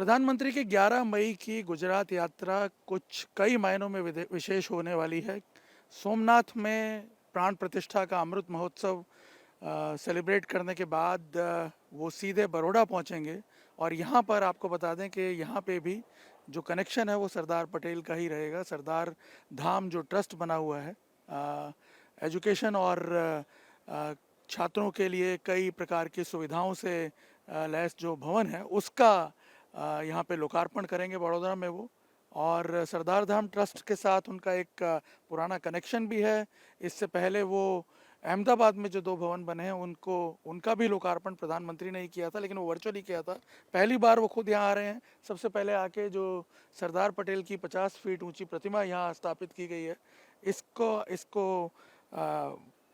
प्रधानमंत्री की 11 मई की गुजरात यात्रा कुछ कई मायनों में विशेष होने वाली है। सोमनाथ में प्राण प्रतिष्ठा का अमृत महोत्सव सेलिब्रेट करने के बाद वो सीधे बड़ौदा पहुंचेंगे और यहाँ पर आपको बता दें कि यहाँ पे भी जो कनेक्शन है वो सरदार पटेल का ही रहेगा। सरदार धाम जो ट्रस्ट बना हुआ है एजुकेशन और छात्रों के लिए कई प्रकार की सुविधाओं से लैस जो भवन है उसका यहाँ पे लोकार्पण करेंगे बड़ौदा में वो। और सरदार धाम ट्रस्ट के साथ उनका एक पुराना कनेक्शन भी है। इससे पहले वो अहमदाबाद में जो 2 भवन बने हैं उनका भी लोकार्पण प्रधानमंत्री ने ही किया था, लेकिन वो वर्चुअली किया था। पहली बार वो खुद यहाँ आ रहे हैं। सबसे पहले आके जो सरदार पटेल की 50 फीट ऊंची प्रतिमा यहाँ स्थापित की गई है इसको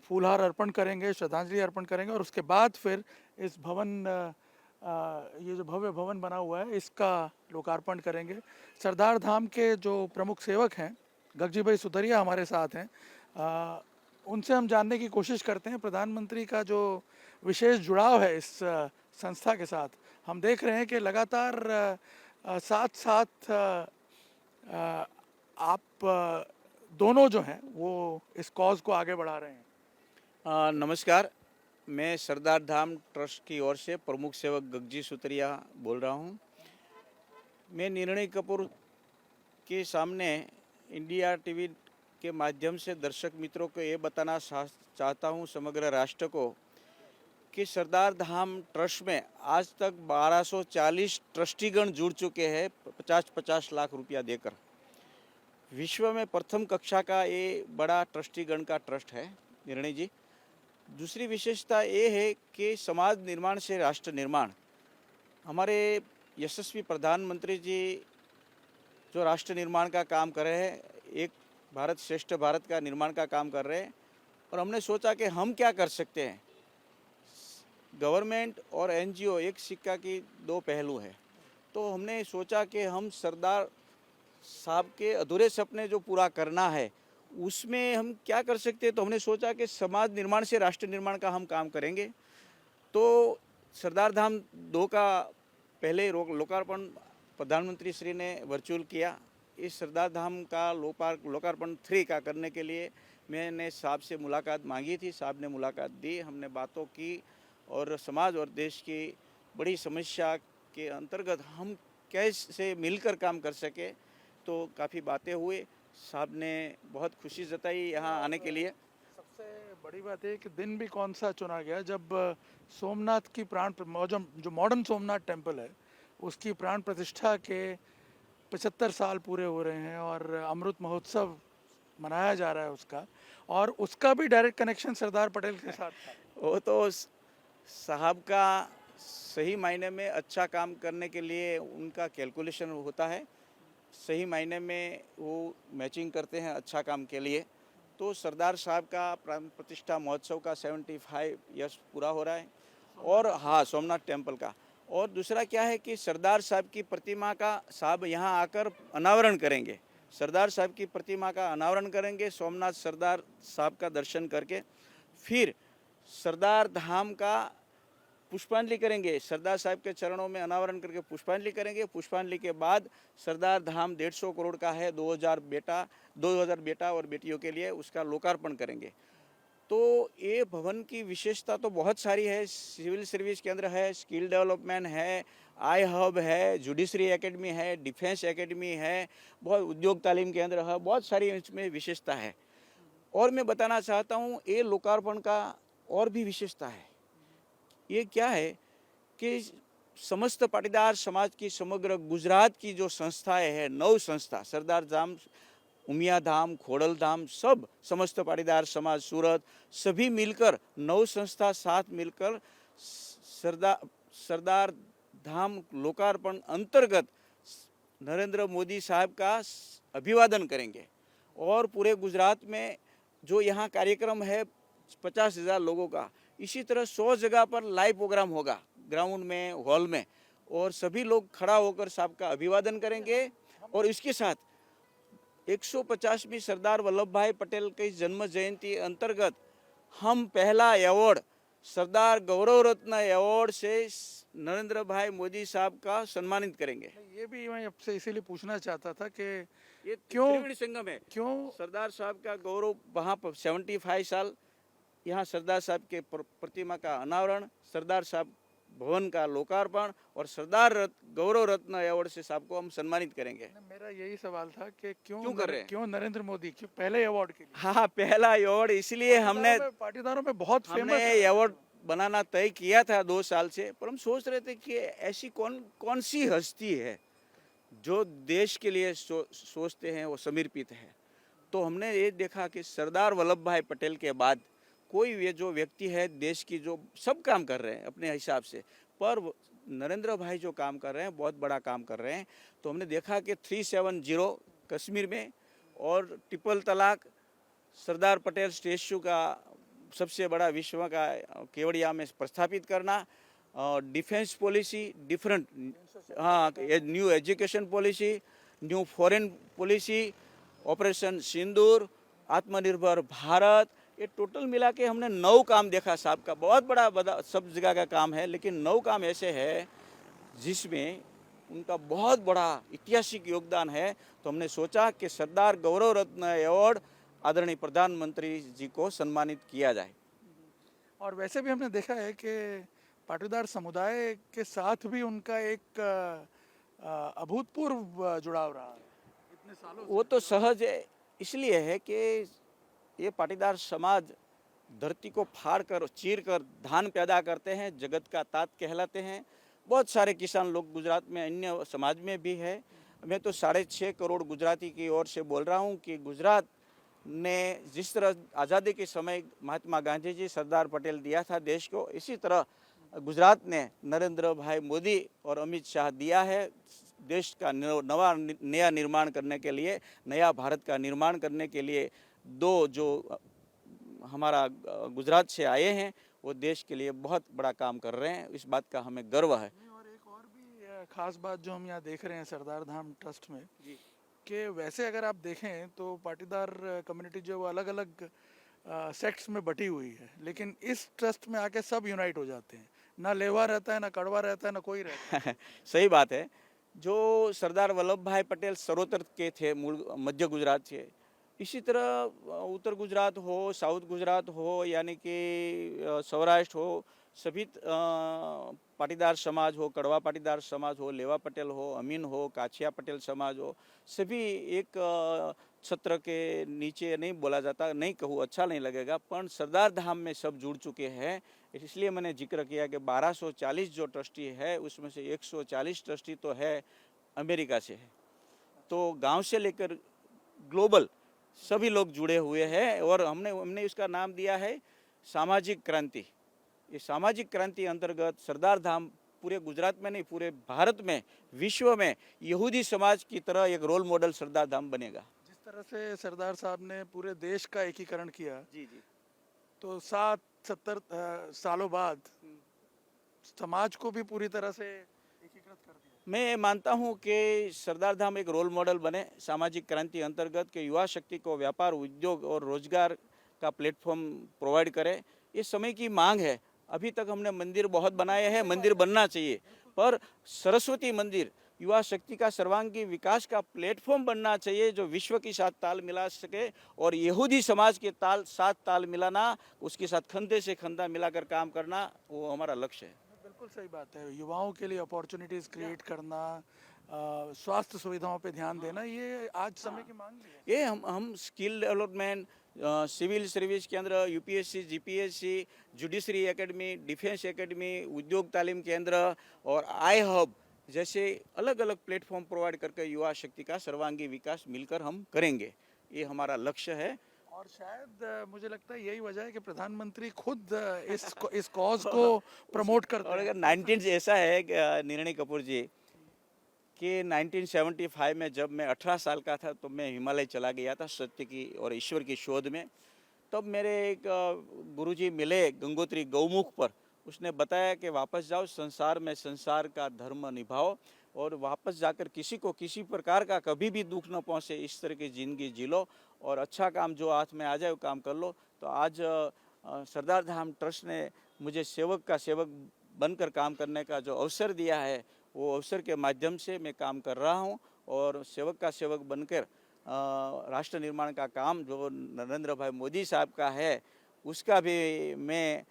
फूलहार अर्पण करेंगे, श्रद्धांजलि अर्पण करेंगे और उसके बाद फिर इस भवन ये जो भव्य भवन बना हुआ है इसका लोकार्पण करेंगे। सरदार धाम के जो प्रमुख सेवक हैं गगजी भाई सुतरिया हमारे साथ हैं। उनसे हम जानने की कोशिश करते हैं प्रधानमंत्री का जो विशेष जुड़ाव है इस संस्था के साथ। हम देख रहे हैं कि लगातार साथ साथ आप दोनों जो हैं वो इस कॉज को आगे बढ़ा रहे हैं। नमस्कार, मैं सरदार धाम ट्रस्ट की ओर से प्रमुख सेवक गगजी सुतरिया बोल रहा हूँ। मैं निर्णय कपूर के सामने इंडिया टीवी के माध्यम से दर्शक मित्रों को ये बताना चाहता हूँ, समग्र राष्ट्र को, कि सरदार धाम ट्रस्ट में आज तक 1240 ट्रस्टीगण जुड़ चुके हैं 50-50 लाख रुपया देकर। विश्व में प्रथम कक्षा का ये बड़ा ट्रस्टीगण का ट्रस्ट है निर्णय जी। दूसरी विशेषता ये है कि समाज निर्माण से राष्ट्र निर्माण, हमारे यशस्वी प्रधानमंत्री जी जो राष्ट्र निर्माण का काम कर रहे हैं, एक भारत श्रेष्ठ भारत का निर्माण का काम कर रहे हैं। और हमने सोचा कि हम क्या कर सकते हैं। गवर्नमेंट और एनजीओ एक सिक्का की 2 पहलू है, तो हमने सोचा कि हम सरदार साहब के अधूरे सपने जो पूरा करना है उसमें हम क्या कर सकते हैं। तो हमने सोचा कि समाज निर्माण से राष्ट्र निर्माण का हम काम करेंगे। तो सरदार धाम 2 का पहले लोकार्पण प्रधानमंत्री श्री ने वर्चुअल किया। इस सरदार धाम का लोकार्पण 3 का करने के लिए मैंने साहब से मुलाकात मांगी थी। साहब ने मुलाकात दी, हमने बातों की और समाज और देश की बड़ी समस्या के अंतर्गत हम कैसे मिलकर काम कर सके, तो काफ़ी बातें हुए। साहब ने बहुत खुशी जताई यहाँ आने के लिए। सबसे बड़ी बात है कि दिन भी कौन सा चुना गया जब सोमनाथ की जो मॉडर्न सोमनाथ टेम्पल है उसकी प्राण प्रतिष्ठा के 75 साल पूरे हो रहे हैं और अमृत महोत्सव मनाया जा रहा है उसका, और उसका भी डायरेक्ट कनेक्शन सरदार पटेल के साथ था। वो तो साहब का सही मायने में अच्छा काम करने के लिए उनका कैलकुलेशन होता है, सही मायने में वो मैचिंग करते हैं अच्छा काम के लिए। तो सरदार साहब का प्राण प्रतिष्ठा महोत्सव का 75 ईयर्स पूरा हो रहा है। और हाँ, सोमनाथ टेम्पल का। और दूसरा क्या है कि सरदार साहब की प्रतिमा का साहब यहाँ आकर अनावरण करेंगे। सरदार साहब की प्रतिमा का अनावरण करेंगे, सोमनाथ सरदार साहब का दर्शन करके फिर सरदार धाम का पुष्पांजलि करेंगे। सरदार साहब के चरणों में अनावरण करके पुष्पांजलि करेंगे। पुष्पांजलि के बाद सरदार धाम 150 करोड़ का है, 2000 बेटा और बेटियों के लिए उसका लोकार्पण करेंगे। तो ये भवन की विशेषता तो बहुत सारी है। सिविल सर्विस केंद्र है, स्किल डेवलपमेंट है, आई हब है, जुडिशरी एकेडमी है, डिफेंस एकेडमी है, बहुत उद्योग तालीम केंद्र है, बहुत सारी इसमें विशेषता है। और मैं बताना चाहता हूँ ये लोकार्पण का और भी विशेषता है। ये क्या है कि समस्त पाटीदार समाज की समग्र गुजरात की जो संस्थाएं हैं, 9 संस्था, सरदार धाम, उमिया धाम, खोड़ल धाम, सब समस्त पाटीदार समाज सूरत सभी मिलकर 9 संस्था साथ मिलकर सरदार धाम लोकार्पण अंतर्गत नरेंद्र मोदी साहब का अभिवादन करेंगे। और पूरे गुजरात में जो यहाँ कार्यक्रम है 50,000 लोगों का, इसी तरह 100 जगह पर लाइव प्रोग्राम होगा, ग्राउंड में, हॉल में, और सभी लोग खड़ा होकर साहब का अभिवादन करेंगे। और इसके साथ 150वीं सरदार वल्लभ भाई पटेल की जन्म जयंती अंतर्गत हम पहला अवार्ड सरदार गौरव रत्न अवार्ड से नरेंद्र भाई मोदी साहब का सम्मानित करेंगे। ये भी मैं आपसे इसीलिए पूछना चाहता था कि ये क्यों त्रिवेणी संगम है। क्यों सरदार साहब का गौरव वहाँ पर 75 साल, यहाँ सरदार साहब के प्रतिमा का अनावरण, सरदार साहब भवन का लोकार्पण और गौरव रत्न अवार्ड से साहब को हम सम्मानित करेंगे। मेरा यही सवाल था कि क्यों कर रहे हैं? क्यों नरेंद्र मोदी क्यों पहले अवार्ड के लिए? हाँ, पहला अवार्ड इसलिए पाटीदारों में बहुत हमने फेमस है अवार्ड बनाना तय किया था 2 साल से, पर हम सोच रहे थे कि ऐसी कौन सी हस्ती है जो देश के लिए सोचते हैं, वो समर्पित है। तो हमने ये देखा कि सरदार वल्लभ भाई पटेल के बाद कोई ये जो व्यक्ति है देश की, जो सब काम कर रहे हैं अपने हिसाब से, पर नरेंद्र भाई जो काम कर रहे हैं बहुत बड़ा काम कर रहे हैं। तो हमने देखा कि 370 कश्मीर में और ट्रिपल तलाक, सरदार पटेल स्टैच्यू का सबसे बड़ा विश्व का केवड़िया में प्रस्थापित करना, डिफेंस पॉलिसी डिफरेंट, हाँ, new education policy, new foreign policy, operation Sindoor, Atmanirbhar Bharat, ये टोटल मिला के हमने 9 काम देखा साहब का। बहुत बड़ा सब जगह का काम है, लेकिन 9 काम ऐसे है जिसमें उनका बहुत बड़ा ऐतिहासिक योगदान है। तो हमने सोचा कि सरदार गौरव रत्न अवार्ड आदरणीय प्रधानमंत्री जी को सम्मानित किया जाए। और वैसे भी हमने देखा है कि पाटीदार समुदाय के साथ भी उनका एक अभूतपूर्व जुड़ाव रहा है इतने सालों से। वो तो सहज इसलिए है कि ये पाटीदार समाज धरती को फाड़ कर चीर कर धान पैदा करते हैं, जगत का तात कहलाते हैं। बहुत सारे किसान लोग गुजरात में, अन्य समाज में भी है। मैं तो 6.5 करोड़ गुजराती की ओर से बोल रहा हूँ कि गुजरात ने जिस तरह आज़ादी के समय महात्मा गांधी जी, सरदार पटेल दिया था देश को, इसी तरह गुजरात ने नरेंद्र भाई मोदी और अमित शाह दिया है देश का नया निर्माण करने के लिए, नया भारत का निर्माण करने के लिए। 2 जो हमारा गुजरात से आए हैं वो देश के लिए बहुत बड़ा काम कर रहे हैं, इस बात का हमें गर्व है। और एक और भी खास बात जो हम यहाँ देख रहे हैं सरदार धाम ट्रस्ट में, जी, कि वैसे अगर आप देखें तो पाटीदार कम्युनिटी जो अलग अलग सेक्ट्स में बटी हुई है, लेकिन इस ट्रस्ट में आके सब यूनाइट हो जाते हैं। ना लेवा रहता है, ना कड़वा रहता है, ना कोई रहता है। सही बात है। जो सरदार वल्लभ भाई पटेल सरोतर के थे, मूल मध्य गुजरात से, इसी तरह उत्तर गुजरात हो, साउथ गुजरात हो, यानी कि सौराष्ट्र हो, सभी पाटीदार समाज हो, कड़वा पाटीदार समाज हो, लेवा पटेल हो, अमीन हो, काछिया पटेल समाज हो, सभी एक छत्र के नीचे नहीं बोला जाता, नहीं कहूँ अच्छा नहीं लगेगा, पर सरदार धाम में सब जुड़ चुके हैं। इसलिए मैंने जिक्र किया कि 1240 जो ट्रस्टी है उसमें से 140 ट्रस्टी तो है अमेरिका से है। तो गांव से लेकर ग्लोबल सभी लोग जुड़े हुए हैं और हमने इसका नाम दिया है सामाजिक क्रांति। ये सामाजिक क्रांति अंतर्गत सरदार धाम पूरे गुजरात में नहीं, पूरे भारत में, विश्व में यहूदी समाज की तरह एक रोल मॉडल सरदार धाम बनेगा। जिस तरह से सरदार साहब ने पूरे देश का एकीकरण किया, जी जी, तो 70 सालों बाद समाज को भी पूरी तरह से एकीकृत कर दिया। मैं मानता हूं कि सरदार धाम एक रोल मॉडल बने सामाजिक क्रांति अंतर्गत, के युवा शक्ति को व्यापार, उद्योग और रोजगार का प्लेटफॉर्म प्रोवाइड करे। ये समय की मांग है। अभी तक हमने मंदिर बहुत बनाए हैं, मंदिर बनना चाहिए, पर सरस्वती मंदिर युवा शक्ति का सर्वांगीण विकास का प्लेटफॉर्म बनना चाहिए जो विश्व के साथ ताल मिला सके, और यहूदी समाज के साथ ताल मिलाना, उसके साथ खंधे से खंधा मिलाकर काम करना, वो हमारा लक्ष्य है। बिल्कुल सही बात है। युवाओं के लिए अपॉर्चुनिटीज क्रिएट करना, स्वास्थ्य सुविधाओं पे ध्यान देना, ये आज समय की मांग भी है। ये हम स्किल डेवलपमेंट, सिविल सर्विस केंद्र, UPSC, GPSC, judiciary academy, defence academy, उद्योग तालीम केंद्र और आई हब जैसे अलग अलग प्लेटफॉर्म प्रोवाइड करके युवा शक्ति का सर्वांगीण विकास मिलकर हम करेंगे, ये हमारा लक्ष्य है। और शायद मुझे लगता है यही वजह है कि प्रधानमंत्री खुद इस कॉज को प्रमोट करते और हैं। अगर 19 ऐसा है निर्णय कपूर जी कि 1975 में जब मैं 18 साल का था तो मैं हिमालय चला गया था सत्य की और ईश्वर की शोध में। तब मेरे एक गुरुजी मिले गंगोत्री गौमुख पर, उसने बताया कि वापस जाओ, संसार में संसार का धर्म निभाओ और वापस जाकर किसी को किसी प्रकार का कभी भी दुख न पहुँचे, इस तरह की ज़िंदगी जी लो और अच्छा काम जो हाथ में आ जाए वो काम कर लो। तो आज सरदार धाम ट्रस्ट ने मुझे सेवक का सेवक बनकर काम करने का जो अवसर दिया है, वो अवसर के माध्यम से मैं काम कर रहा हूँ और सेवक का सेवक बनकर राष्ट्र निर्माण का काम जो नरेंद्र भाई मोदी साहब का है, उसका भी मैं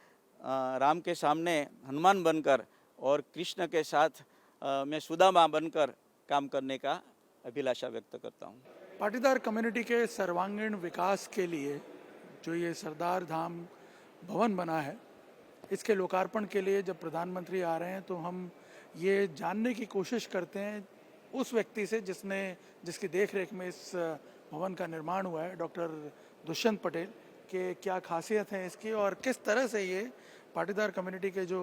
राम के सामने हनुमान बनकर और कृष्ण के साथ मैं सुदामा बनकर काम करने का अभिलाषा व्यक्त करता हूँ। पाटीदार कम्युनिटी के सर्वांगीण विकास के लिए जो ये सरदार धाम भवन बना है, इसके लोकार्पण के लिए जब प्रधानमंत्री आ रहे हैं तो हम ये जानने की कोशिश करते हैं उस व्यक्ति से जिसकी देखरेख में इस भवन का निर्माण हुआ है, डॉक्टर दुष्यंत पटेल, के क्या खासियत है इसकी और किस तरह से ये पाटीदार कम्युनिटी के जो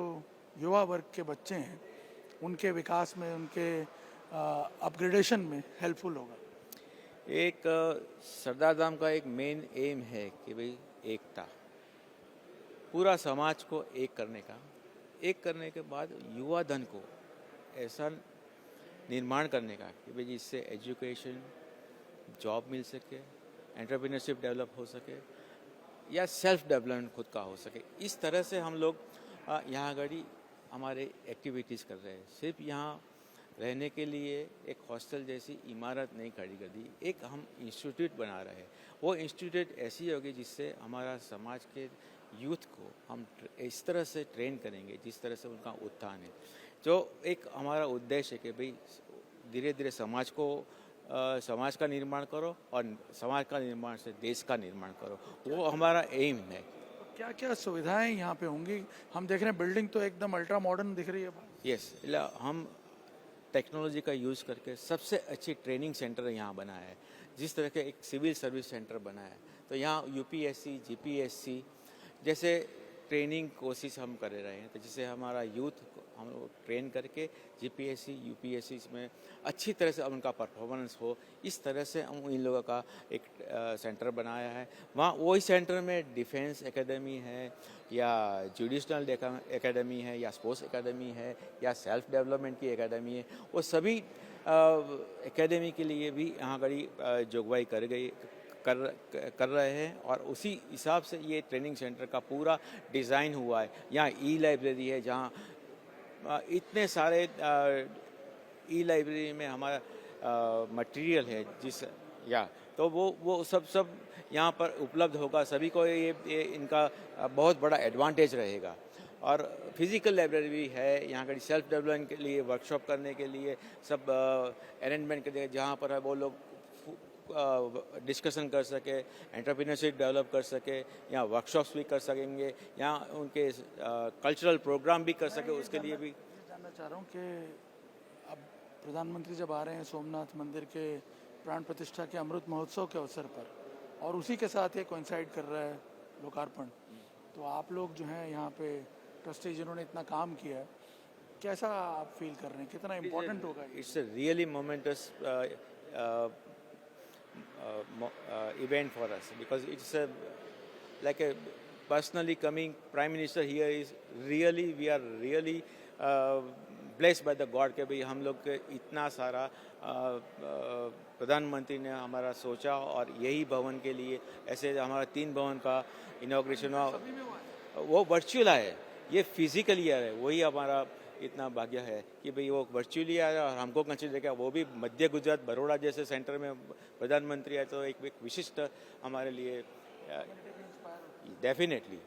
युवा वर्ग के बच्चे हैं उनके विकास में, उनके अपग्रेडेशन में हेल्पफुल होगा। एक सरदार धाम का एक मेन एम है कि भाई एकता, पूरा समाज को एक करने के बाद युवा धन को ऐसा निर्माण करने का कि भाई जिससे एजुकेशन, जॉब मिल सके, एंटरप्रेन्योरशिप डेवलप हो सके या सेल्फ डेवलपमेंट खुद का हो सके। इस तरह से हम लोग यहाँ गड़ी हमारे एक्टिविटीज़ कर रहे हैं। सिर्फ यहाँ रहने के लिए एक हॉस्टल जैसी इमारत नहीं खड़ी कर दी, एक हम इंस्टीट्यूट बना रहे हैं। वो इंस्टीट्यूट ऐसी होगी जिससे हमारा समाज के यूथ को हम इस तरह से ट्रेन करेंगे जिस तरह से उनका उत्थान है। जो एक हमारा उद्देश्य है कि भाई धीरे धीरे समाज का निर्माण करो और समाज का निर्माण से देश का निर्माण करो, वो हमारा एम है। क्या क्या सुविधाएं यहाँ पे होंगी? हम देख रहे हैं बिल्डिंग तो एकदम अल्ट्रा मॉडर्न दिख रही है। यस, हम टेक्नोलॉजी का यूज़ करके सबसे अच्छी ट्रेनिंग सेंटर यहाँ बनाया है, जिस तरह के एक सिविल सर्विस सेंटर बनाया है। तो यहाँ यूपीएससी, जीपीएससी जैसे ट्रेनिंग कोर्सेज हम कर रहे हैं, तो जिससे हमारा यूथ हम लोग ट्रेन करके जीपीएससी, यूपीएससी में अच्छी तरह से उनका परफॉर्मेंस हो, इस तरह से हम इन लोगों का एक सेंटर बनाया है। वहाँ वही सेंटर में डिफेंस एकेडमी है या जुडिशनल एकेडमी है या स्पोर्ट्स एकेडमी है या सेल्फ डेवलपमेंट की एकेडमी है, वो सभी एकेडमी के लिए भी यहाँ कड़ी जोगवाई कर रहे हैं और उसी हिसाब से ये ट्रेनिंग सेंटर का पूरा डिज़ाइन हुआ है। यहाँ ई लाइब्रेरी है, जहाँ इतने सारे ई लाइब्रेरी में हमारा मटेरियल है तो वो सब यहाँ पर उपलब्ध होगा। सभी को ये इनका बहुत बड़ा एडवांटेज रहेगा। और फिज़िकल लाइब्रेरी भी है यहाँ का सेल्फ डेवलपमेंट के लिए, वर्कशॉप करने के लिए, सब अरेंजमेंट के लिए, जहाँ पर है वो लोग डिस्कशन कर सके, एंटरप्रेन्योरशिप डेवलप कर सके, यहाँ वर्कशॉप्स भी कर सकेंगे, यहाँ उनके कल्चरल प्रोग्राम भी कर सके। उसके लिए भी जानना चाह रहा हूँ कि अब प्रधानमंत्री जब आ रहे हैं सोमनाथ मंदिर के प्राण प्रतिष्ठा के अमृत महोत्सव के अवसर पर और उसी के साथ ये कोइंसाइड कर रहा है लोकार्पण, तो आप लोग जो हैं यहाँ पे ट्रस्टी जिन्होंने इतना काम किया है, कैसा आप फील कर रहे हैं, कितना इम्पोर्टेंट होगा? It's a really moments event for us because it's like a personally coming Prime Minister here is really, we are really blessed by the God के भाई हम लोग के इतना सारा प्रधानमंत्री ने हमारा सोचा और यही भवन के लिए ऐसे हमारा 3 भवन का इनॉग्रेशन हुआ। वो वर्चुअल है, ये फिजिकली है, वही हमारा इतना भाग्य है कि भाई वो वर्चुअली आया और हमको कंसिडर किया, वो भी मध्य गुजरात बड़ौदा जैसे सेंटर में प्रधानमंत्री है, तो एक विशिष्ट हमारे लिए डेफिनेटली।